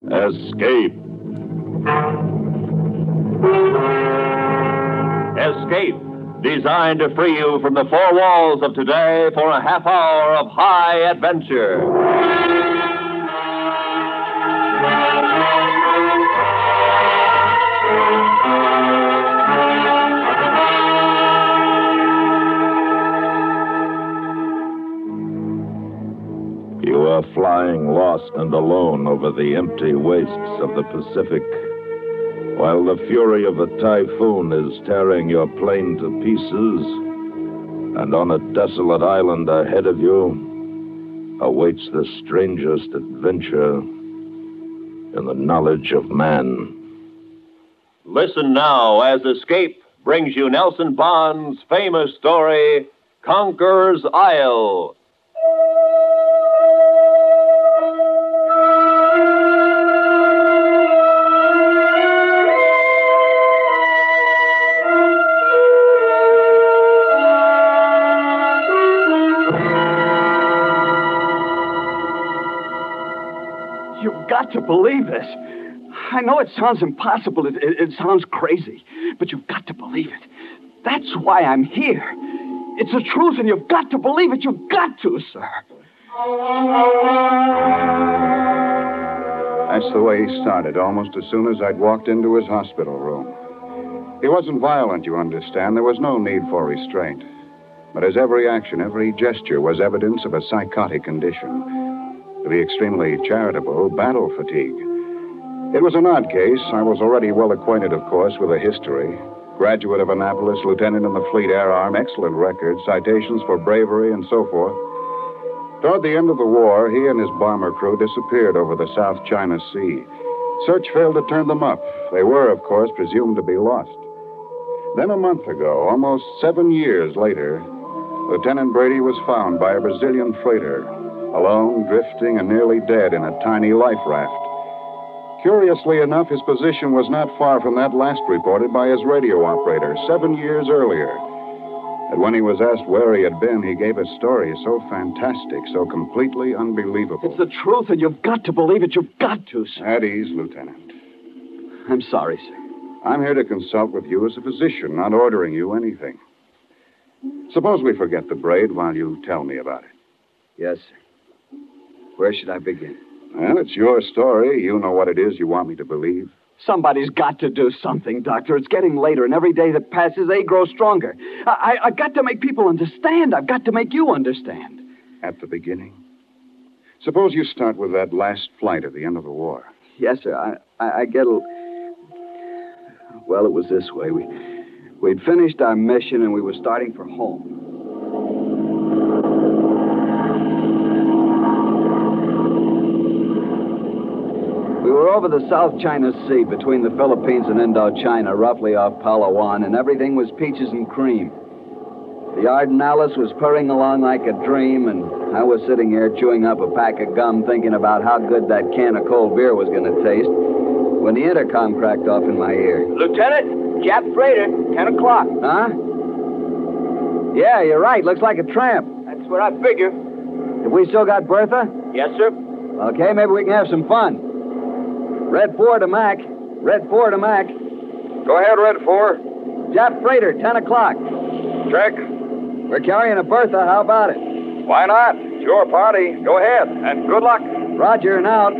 Escape. Escape, designed to free you from the four walls of today for a half hour of high adventure. You are flying lost and alone over the empty wastes of the Pacific, while the fury of a typhoon is tearing your plane to pieces, and on a desolate island ahead of you awaits the strangest adventure in the knowledge of man. Listen now as Escape brings you Nelson Bond's famous story, Conqueror's Isle. You've got to believe this. I know it sounds impossible. It sounds crazy. But you've got to believe it. That's why I'm here. It's the truth, and you've got to believe it. You've got to, sir. That's the way he started, almost as soon as I'd walked into his hospital room. He wasn't violent, you understand. There was no need for restraint. But his every action, every gesture was evidence of a psychotic condition. To be extremely charitable, battle fatigue. It was an odd case. I was already well acquainted, of course, with the history. Graduate of Annapolis, lieutenant in the Fleet Air Arm, excellent record, citations for bravery, and so forth. Toward the end of the war, he and his bomber crew disappeared over the South China Sea. Search failed to turn them up. They were, of course, presumed to be lost. Then a month ago, almost 7 years later, Lieutenant Brady was found by a Brazilian freighter, alone, drifting, and nearly dead in a tiny life raft. Curiously enough, his position was not far from that last reported by his radio operator 7 years earlier. And when he was asked where he had been, he gave a story so fantastic, so completely unbelievable. It's the truth, and you've got to believe it. You've got to, sir. At ease, Lieutenant. I'm sorry, sir. I'm here to consult with you as a physician, not ordering you anything. Suppose we forget the braid while you tell me about it. Yes, sir. Where should I begin? Well, it's your story. You know what it is you want me to believe. Somebody's got to do something, Doctor. It's getting later, and every day that passes, they grow stronger. I've got to make people understand. I've got to make you understand. At the beginning? Suppose you start with that last flight at the end of the war. Yes, sir. I get a... Well, it was this way. We'd finished our mission, and we were starting for home. We were over the South China Sea between the Philippines and Indochina, roughly off Palawan, and everything was peaches and cream. The Ardenales was purring along like a dream, and I was sitting here chewing up a pack of gum thinking about how good that can of cold beer was going to taste when the intercom cracked off in my ear. Lieutenant, Jap freighter, 10 o'clock. Huh? Yeah, you're right. Looks like a tramp. That's what I figure. Have we still got Bertha? Yes, sir. Okay, maybe we can have some fun. Red 4 to Mac. Red 4 to Mac. Go ahead, Red 4. Jap freighter, 10 o'clock. Check. We're carrying a Bertha. How about it? Why not? It's your party. Go ahead, and good luck. Roger, and out.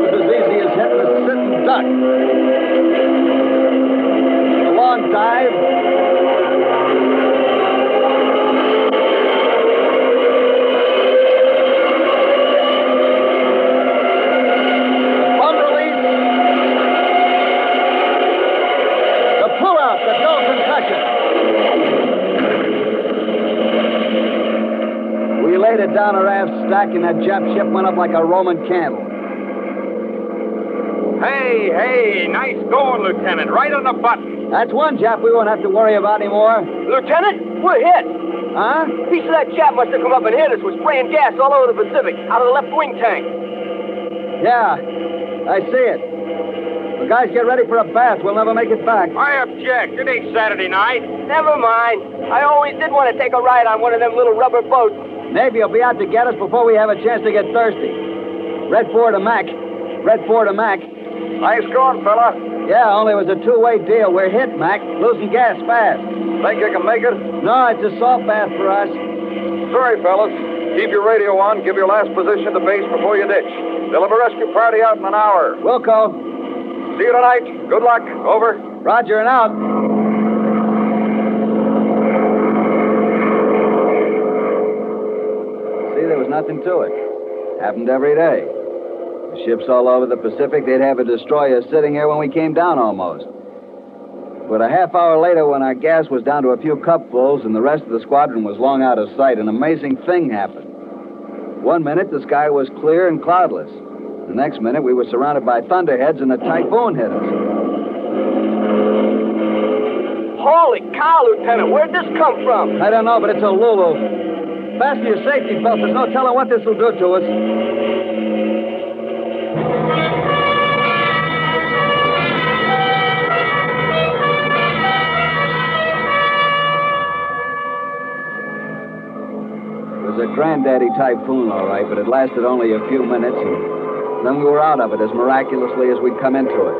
It's as easy as hitting a sitting duck. A long dive. Down a raft stack, and that Jap ship went up like a Roman candle. Hey, nice going, Lieutenant. Right on the button. That's one Jap we won't have to worry about anymore. Lieutenant, we're hit. Huh? Piece of that Jap must have come up and hit us. We're spraying gas all over the Pacific, out of the left wing tank. Yeah, I see it. Look Guys, get ready for a bath. We'll never make it back. I object. It ain't Saturday night. Never mind. I always did want to take a ride on one of them little rubber boats. Navy will be out to get us before we have a chance to get thirsty. Red 4 to Mac. Red 4 to Mac. Nice going, fella. Yeah, only it was a two-way deal. We're hit, Mac. Losing gas fast. Think you can make it? No, it's a salt bath for us. Sorry, fellas. Keep your radio on. Give your last position at the base before you ditch. They'll have a rescue party out in an hour. Wilco. See you tonight. Good luck. Over. Roger and out. See, there was nothing to it. Happened every day. The ships all over the Pacific, they'd have a destroyer sitting here when we came down almost. But a half hour later, when our gas was down to a few cupfuls and the rest of the squadron was long out of sight, an amazing thing happened. 1 minute, the sky was clear and cloudless. The next minute, we were surrounded by thunderheads and a typhoon hit us. Holy cow, Lieutenant. Where'd this come from? I don't know, but it's a Lulu. Fasten your safety belt. There's no telling what this will do to us. It was a granddaddy typhoon, all right, but it lasted only a few minutes, and then we were out of it as miraculously as we'd come into it.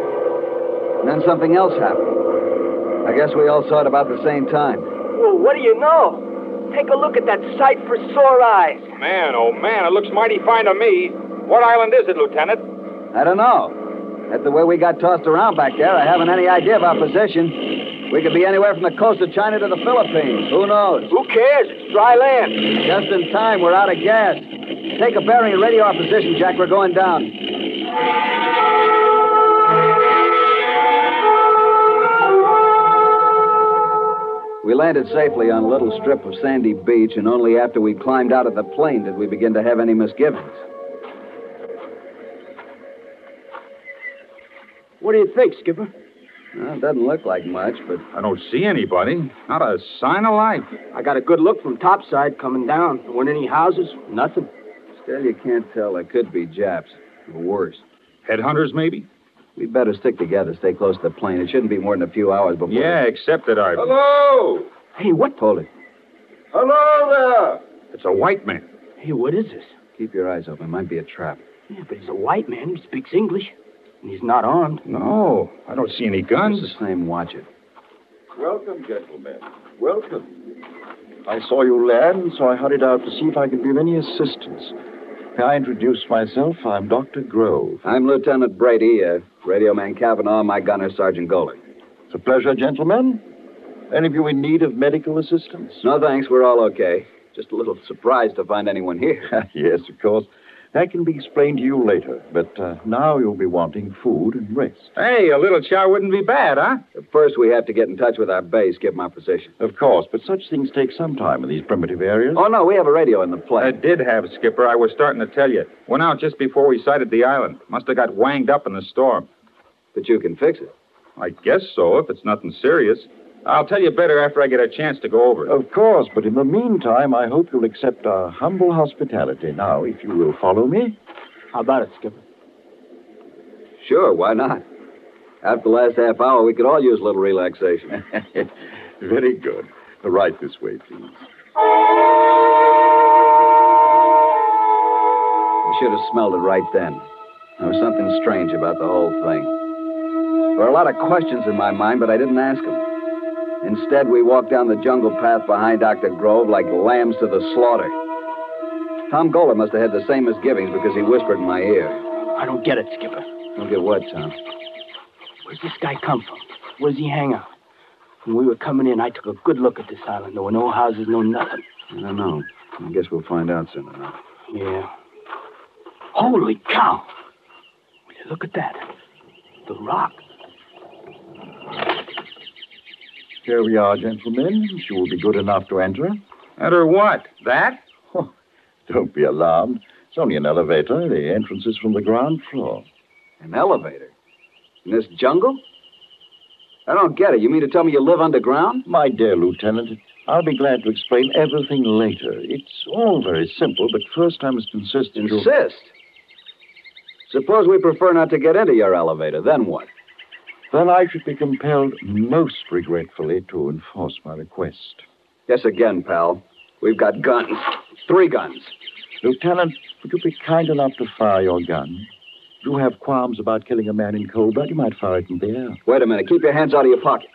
And then something else happened. I guess we all saw it about the same time. Well, what do you know? Take a look at that sight for sore eyes. Man, oh man, it looks mighty fine to me. What island is it, Lieutenant? I don't know. That's the way we got tossed around back there. I haven't any idea of our position. We could be anywhere from the coast of China to the Philippines. Who knows? Who cares? It's dry land. Just in time. We're out of gas. Take a bearing and radio our position, Jack. We're going down. We landed safely on a little strip of sandy beach, and only after we climbed out of the plane did we begin to have any misgivings. What do you think, Skipper? Well, it doesn't look like much, but... I don't see anybody. Not a sign of life. I got a good look from topside coming down. There weren't any houses, nothing. Still, you can't tell. There could be Japs. Or worse. Headhunters, maybe? We'd better stick together, stay close to the plane. It shouldn't be more than a few hours before... Yeah, except that I... Hello! Hey, what? Hold it. Hello there! It's a white man. Hey, what is this? Keep your eyes open. It might be a trap. Yeah, but he's a white man. He speaks English. And he's not armed. No, I don't see any guns. It's the same. Watch it. Welcome, gentlemen. Welcome. I saw you land, so I hurried out to see if I could be of any assistance. May I introduce myself? I'm Dr. Grove. I'm Lieutenant Brady, Radio Man Cavanaugh, my gunner, Sergeant Golan. It's a pleasure, gentlemen. Any of you in need of medical assistance? No, thanks. We're all okay. Just a little surprised to find anyone here. Yes, of course. That can be explained to you later, but now you'll be wanting food and rest. Hey, a little chow wouldn't be bad, huh? First, we have to get in touch with our base, give them our position. Of course, but such things take some time in these primitive areas. Oh, no, we have a radio in the I plane. did have, Skipper. I was starting to tell you. Went out just before we sighted the island. Must have got wanged up in the storm. But you can fix it. I guess so, if it's nothing serious. I'll tell you better after I get a chance to go over it. Of course, but in the meantime, I hope you'll accept our humble hospitality. Now, if you will follow me. How about it, Skipper? Sure, why not? After the last half hour, we could all use a little relaxation. Very good. Right this way, please. I should have smelled it right then. There was something strange about the whole thing. There were a lot of questions in my mind, but I didn't ask them. Instead, we walked down the jungle path behind Dr. Grove like lambs to the slaughter. Tom Golan must have had the same misgivings because he whispered in my ear. I don't get it, Skipper. Don't get what, Tom? Where's this guy come from? Where's he hang out? When we were coming in, I took a good look at this island. There were no houses, no nothing. I don't know. I guess we'll find out soon enough. Yeah. Holy cow! Will you look at that? The rock. Here we are, gentlemen. If you will be good enough to enter. Enter what? That? Oh, don't be alarmed. It's only an elevator. The entrance is from the ground floor. An elevator? In this jungle? I don't get it. You mean to tell me you live underground? My dear Lieutenant, I'll be glad to explain everything later. It's all very simple, but first I must insist that Insist? Suppose we prefer not to get into your elevator. Then what? then I should be compelled most regretfully to enforce my request. Guess again, pal. We've got guns. 3 guns. Lieutenant, would you be kind enough to fire your gun? If you have qualms about killing a man in cold blood, you might fire it in the air. Wait a minute. Keep your hands out of your pocket.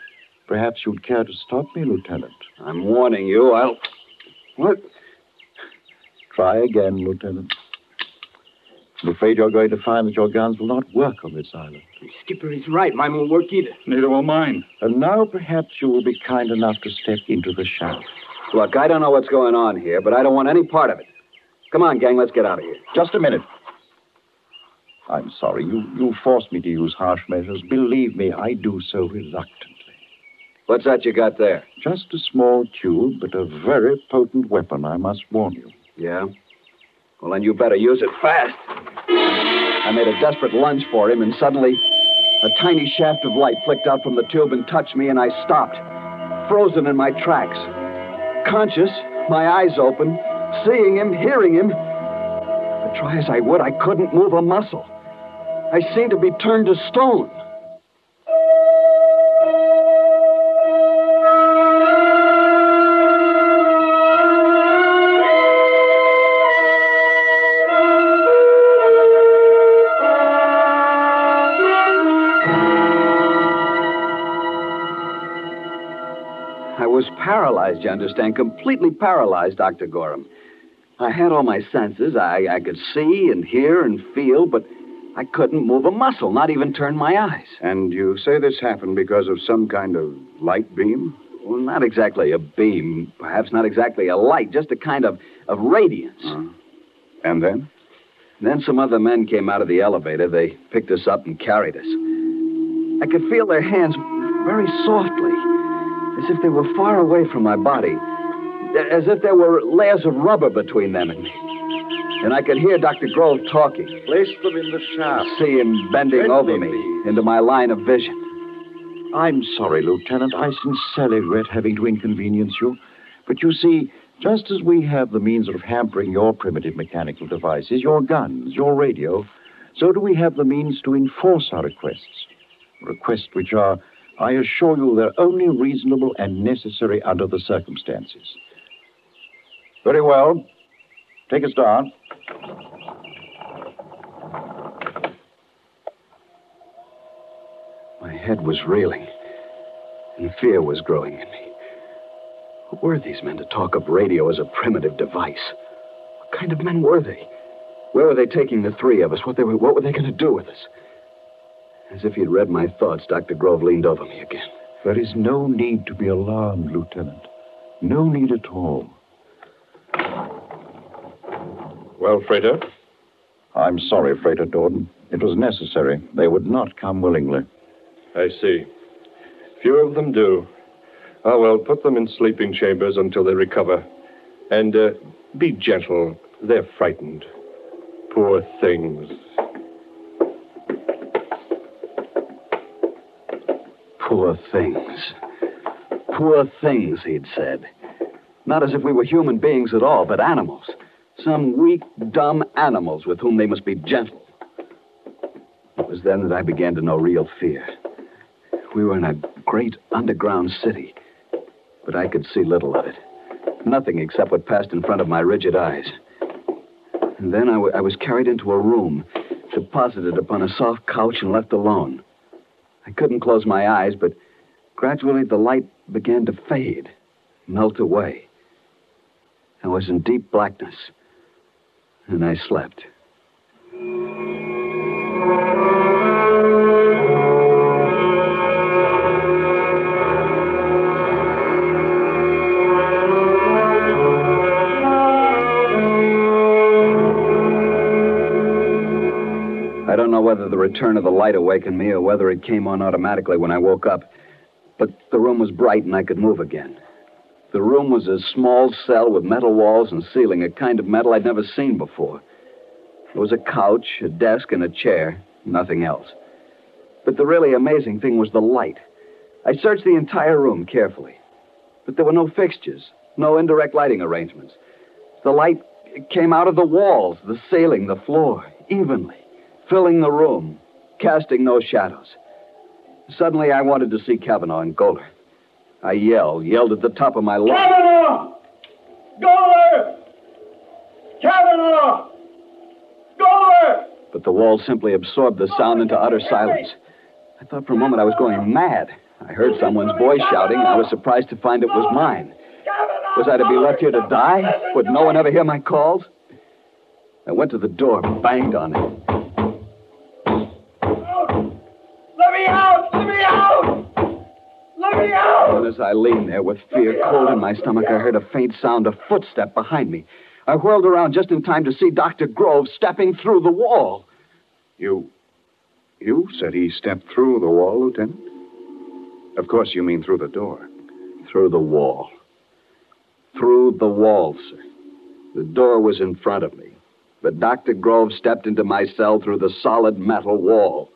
Perhaps you'd care to stop me, Lieutenant. I'm warning you. What? Try again, Lieutenant. I'm afraid you're going to find that your guns will not work on this island. Skipper is right. Mine won't work either. Neither will mine. And now perhaps you will be kind enough to step into the shaft. Look, I don't know what's going on here, but I don't want any part of it. Come on, gang, let's get out of here. Just a minute. I'm sorry. You forced me to use harsh measures. Believe me, I do so reluctantly. What's that you got there? Just a small tube, but a very potent weapon, I must warn you. Yeah? Well, then you better use it fast. I made a desperate lunge for him, and suddenly a tiny shaft of light flicked out from the tube and touched me, and I stopped, frozen in my tracks. Conscious, my eyes open, seeing him, hearing him. But try as I would, I couldn't move a muscle. I seemed to be turned to stone. I was paralyzed, you understand, completely paralyzed, Dr. Gorham. I had all my senses. I could see and hear and feel, but I couldn't move a muscle, not even turn my eyes. And you say this happened because of some kind of light beam? Well, not exactly a beam, perhaps not exactly a light, just a kind of radiance. And then? Then some other men came out of the elevator. They picked us up and carried us. I could feel their hands very softly, as if they were far away from my body, as if there were layers of rubber between them and me. And I could hear Dr. Grove talking. Place them in the shaft. See him bending over me into my line of vision. I'm sorry, Lieutenant. I sincerely regret having to inconvenience you. But you see, just as we have the means of hampering your primitive mechanical devices, your guns, your radio, so do we have the means to enforce our requests. Requests which are, I assure you, they're only reasonable and necessary under the circumstances. Very well. Take us down. My head was reeling, and fear was growing in me. Who were these men to talk of radio as a primitive device? What kind of men were they? Where were they taking the 3 of us? What were they going to do with us? As if he'd read my thoughts, Dr. Grove leaned over me again. There is no need to be alarmed, Lieutenant. No need at all. Well, Freighter? I'm sorry, Freighter Dorden. It was necessary. They would not come willingly. I see. Few of them do. Ah, well, put them in sleeping chambers until they recover. And be gentle. They're frightened. Poor things. Poor things. Poor things, he'd said. Not as if we were human beings at all, but animals. Some weak, dumb animals with whom they must be gentle. It was then that I began to know real fear. We were in a great underground city, but I could see little of it. Nothing except what passed in front of my rigid eyes. And then I was carried into a room, deposited upon a soft couch and left alone. I couldn't close my eyes, but gradually the light began to fade, melt away. I was in deep blackness, and I slept. I don't know whether the return of the light awakened me or whether it came on automatically when I woke up, but the room was bright and I could move again. The room was a small cell with metal walls and ceiling, a kind of metal I'd never seen before. There was a couch, a desk, and a chair, nothing else. But the really amazing thing was the light. I searched the entire room carefully, but there were no fixtures, no indirect lighting arrangements. The light came out of the walls, the ceiling, the floor, evenly, filling the room, casting no shadows. Suddenly, I wanted to see Kavanaugh and Goler. I yelled at the top of my lungs. Kavanaugh! Goler! Kavanaugh! Goler! But the wall simply absorbed the sound into utter silence. I thought for a moment I was going mad. I heard someone's voice shouting, and I was surprised to find it was mine. Was I to be left here to die? Would no one ever hear my calls? I went to the door, banged on it. Let me out! Let me out! Let me out! And as I leaned there with fear cold in my stomach, I heard a faint sound of footstep behind me. I whirled around just in time to see Dr. Grove stepping through the wall. You said he stepped through the wall, Lieutenant? Of course you mean through the door. Through the wall. Through the wall, sir. The door was in front of me. But Dr. Grove stepped into my cell through the solid metal wall.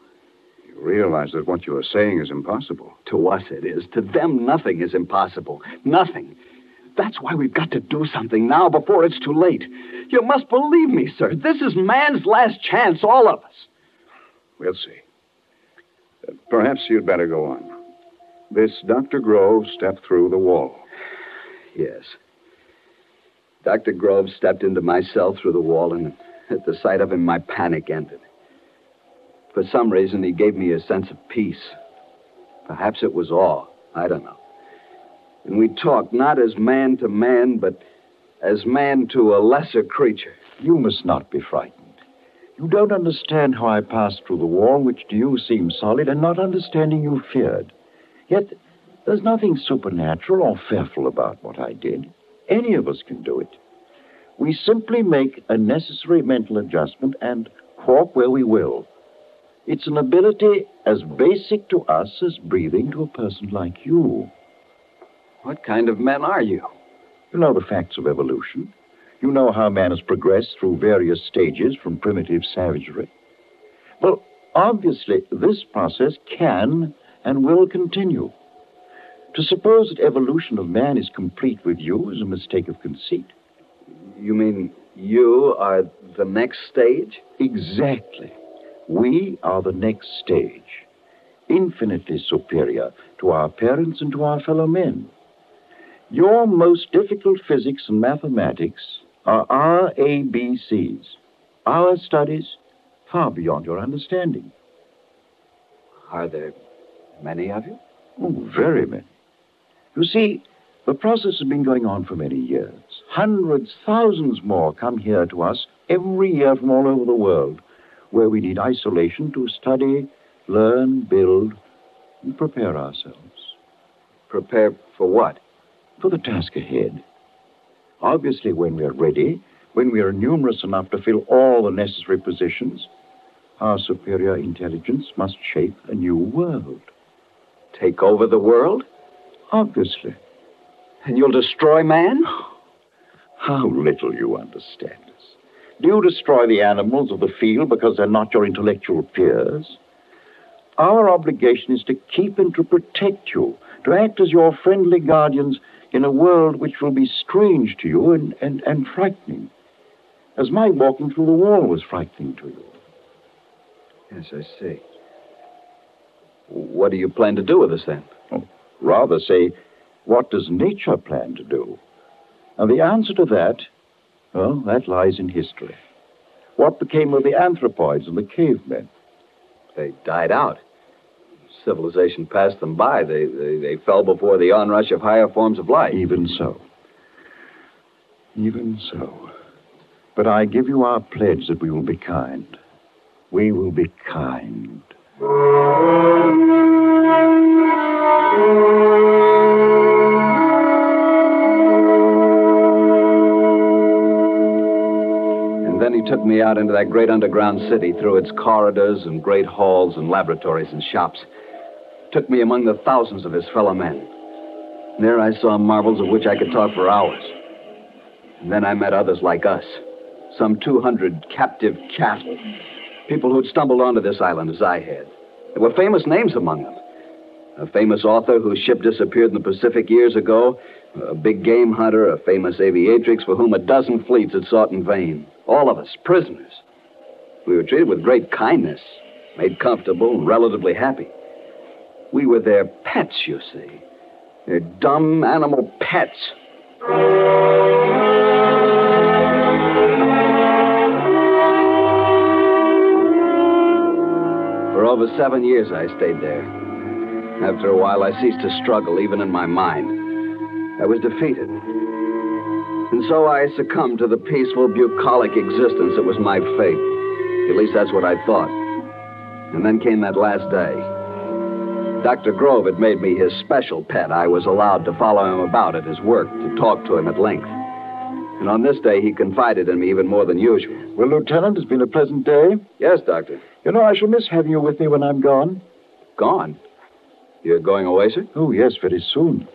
You realize that what you are saying is impossible. To us it is. To them, nothing is impossible. Nothing. That's why we've got to do something now before it's too late. You must believe me, sir. This is man's last chance, all of us. We'll see. Perhaps you'd better go on. This Dr. Grove stepped through the wall. Yes. Dr. Grove stepped into my cell through the wall, and at the sight of him, my panic ended. For some reason, he gave me a sense of peace. Perhaps it was awe. I don't know. And we talked not as man to man, but as man to a lesser creature. You must not be frightened. You don't understand how I passed through the wall, which to you seemed solid, and not understanding you feared. Yet, there's nothing supernatural or fearful about what I did. Any of us can do it. We simply make a necessary mental adjustment and walk where we will. It's an ability as basic to us as breathing to a person like you. What kind of men are you? You know the facts of evolution. You know how man has progressed through various stages from primitive savagery. Well, obviously, this process can and will continue. To suppose that evolution of man is complete with you is a mistake of conceit. You mean you are the next stage? Exactly. We are the next stage, infinitely superior to our parents and to our fellow men. Your most difficult physics and mathematics are our ABCs. Our studies far beyond your understanding. Are there many of you? Oh, very many. You see, the process has been going on for many years. Hundreds, thousands more come here to us every year from all over the world, where we need isolation to study, learn, build, and prepare ourselves. Prepare for what? For the task ahead. Obviously, when we are ready, when we are numerous enough to fill all the necessary positions, our superior intelligence must shape a new world. Take over the world? Obviously. And you'll destroy man? How little you understand us. Do you destroy the animals of the field because they're not your intellectual peers? Our obligation is to keep and to protect you, to act as your friendly guardians in a world which will be strange to you and frightening, as my walking through the wall was frightening to you. Yes, I see. What do you plan to do with us, then? Oh, rather say, what does nature plan to do? And the answer to that, well, that lies in history. What became of the anthropoids and the cavemen? They died out. Civilization passed them by. They fell before the onrush of higher forms of life. Even so. Even so. But I give you our pledge that we will be kind. We will be kind. And then he took me out into that great underground city, through its corridors and great halls and laboratories and shops. Took me among the thousands of his fellow men. There I saw marvels of which I could talk for hours. And then I met others like us. Some 200 captive cattle. People who'd stumbled onto this island as I had. There were famous names among them. A famous author whose ship disappeared in the Pacific years ago. A big game hunter, a famous aviatrix for whom a dozen fleets had sought in vain. All of us, prisoners. We were treated with great kindness, made comfortable and relatively happy. We were their pets, you see. Their dumb animal pets. For over 7 years, I stayed there. After a while, I ceased to struggle, even in my mind. I was defeated. And so I succumbed to the peaceful, bucolic existence that was my fate. At least that's what I thought. And then came that last day. Dr. Grove had made me his special pet. I was allowed to follow him about at his work, to talk to him at length. And on this day, he confided in me even more than usual. Well, Lieutenant, it's been a pleasant day. Yes, Doctor. You know, I shall miss having you with me when I'm gone. Gone? You're going away, sir? Oh, yes, very soon.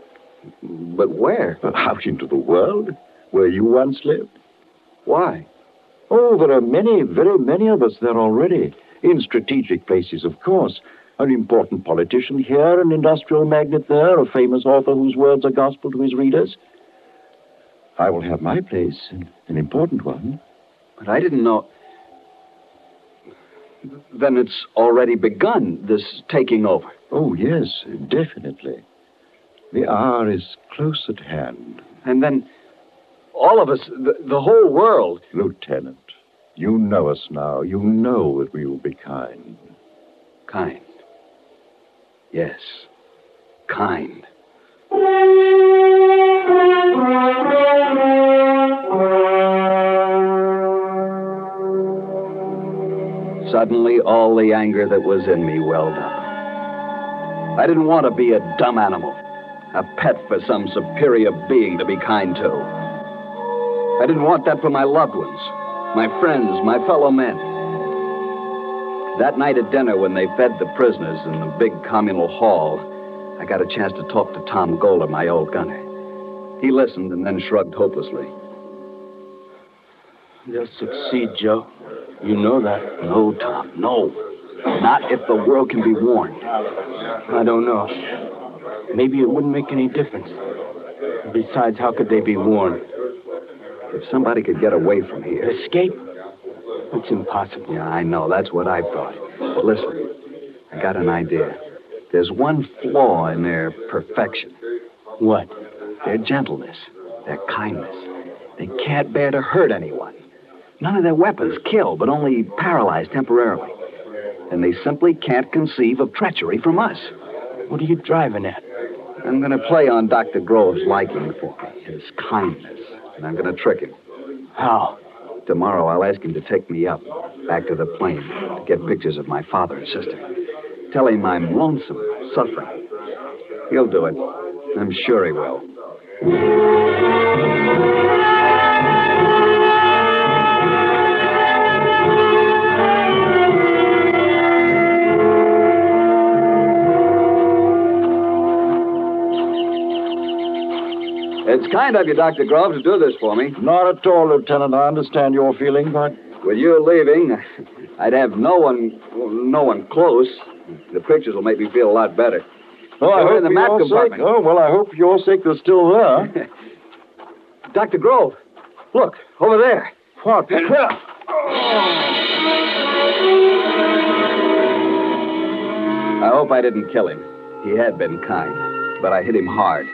But where? Out into the world, where you once lived. Why? Oh, there are many, very many of us there already. In strategic places, of course. An important politician here, an industrial magnate there, a famous author whose words are gospel to his readers. I will have my place, an important one. But I didn't know. Then it's already begun, this taking over. Oh, yes, definitely. The hour is close at hand. And then all of us, the whole world. Lieutenant, you know us now. You know that we will be kind. Kind. Yes, kind. Suddenly, all the anger that was in me welled up. I didn't want to be a dumb animal, a pet for some superior being to be kind to. I didn't want that for my loved ones, my friends, my fellow men. That night at dinner, when they fed the prisoners in the big communal hall, I got a chance to talk to Tom Goler, my old gunner. He listened and then shrugged hopelessly. They'll succeed, Joe. You know that. No, Tom, no. Not if the world can be warned. I don't know. Maybe it wouldn't make any difference. Besides, how could they be warned? If somebody could get away from here. Escape? It's impossible. Yeah, I know. That's what I thought. But listen, I got an idea. There's one flaw in their perfection. What? Their gentleness, their kindness. They can't bear to hurt anyone. None of their weapons kill, but only paralyze temporarily. And they simply can't conceive of treachery from us. What are you driving at? I'm going to play on Dr. Grove's liking for me, his kindness, and I'm going to trick him. How? Tomorrow, I'll ask him to take me up, back to the plane, to get pictures of my father and sister. Tell him I'm lonesome, suffering. He'll do it. I'm sure he will. It's kind of you, Dr. Grove, to do this for me. Not at all, Lieutenant. I understand your feeling, but... With you leaving, I'd have no one close. The pictures will make me feel a lot better. Oh, I hope in the map compartment. Oh, well, I hope for your sake they're still there. Dr. Grove, look, over there. What? I hope I didn't kill him. He had been kind, but I hit him hard.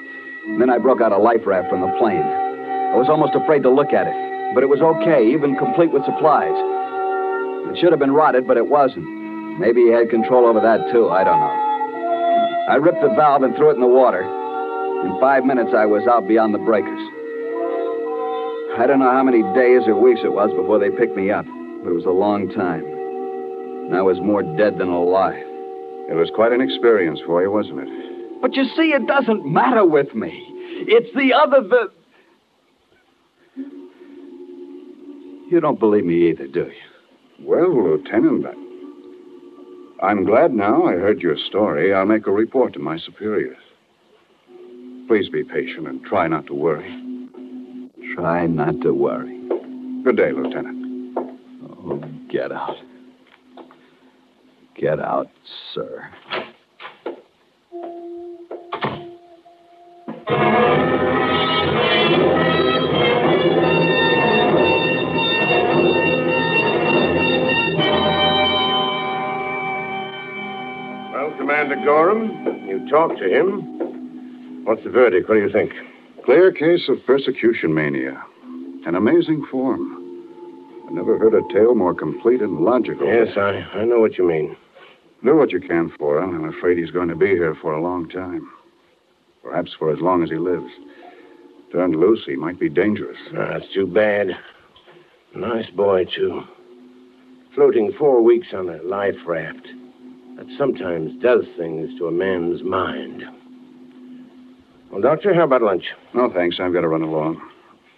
And then I broke out a life raft from the plane. I was almost afraid to look at it, but it was okay, even complete with supplies. It should have been rotted, but it wasn't. Maybe he had control over that, too. I don't know. I ripped the valve and threw it in the water. In 5 minutes, I was out beyond the breakers. I don't know how many days or weeks it was before they picked me up, but it was a long time. And I was more dead than alive. It was quite an experience for you, wasn't it? But you see, it doesn't matter with me. It's the other that... You don't believe me either, do you? Well, Lieutenant, I'm glad now I heard your story. I'll make a report to my superiors. Please be patient and try not to worry. Try not to worry. Good day, Lieutenant. Oh, get out. Get out, sir. Commander Gorer, him. You talked to him. What's the verdict? What do you think? Clear case of persecution mania. An amazing form. I never heard a tale more complete and logical. Yes, I know what you mean. Do what you can for him. I'm afraid he's going to be here for a long time. Perhaps for as long as he lives. Turned loose, he might be dangerous. That's too bad. Nice boy, too. Floating 4 weeks on a life raft. That sometimes does things to a man's mind. Well, Doctor, how about lunch? No, thanks. I've got to run along.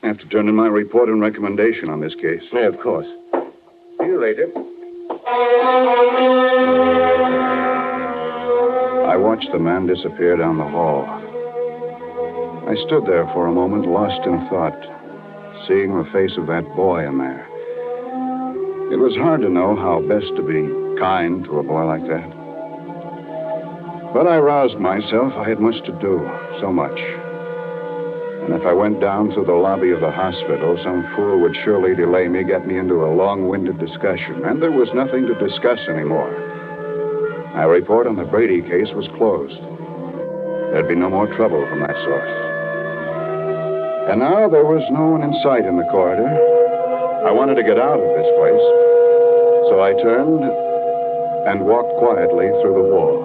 I have to turn in my report and recommendation on this case. Yeah, of course. See you later. I watched the man disappear down the hall. I stood there for a moment, lost in thought, seeing the face of that boy in there. It was hard to know how best to be kind to a boy like that. But I roused myself. I had much to do, so much. And if I went down through the lobby of the hospital, some fool would surely delay me, get me into a long-winded discussion. And there was nothing to discuss anymore. My report on the Brady case was closed. There'd be no more trouble from that source. And now there was no one in sight in the corridor. I wanted to get out of this place. So I turned and walked quietly through the wall.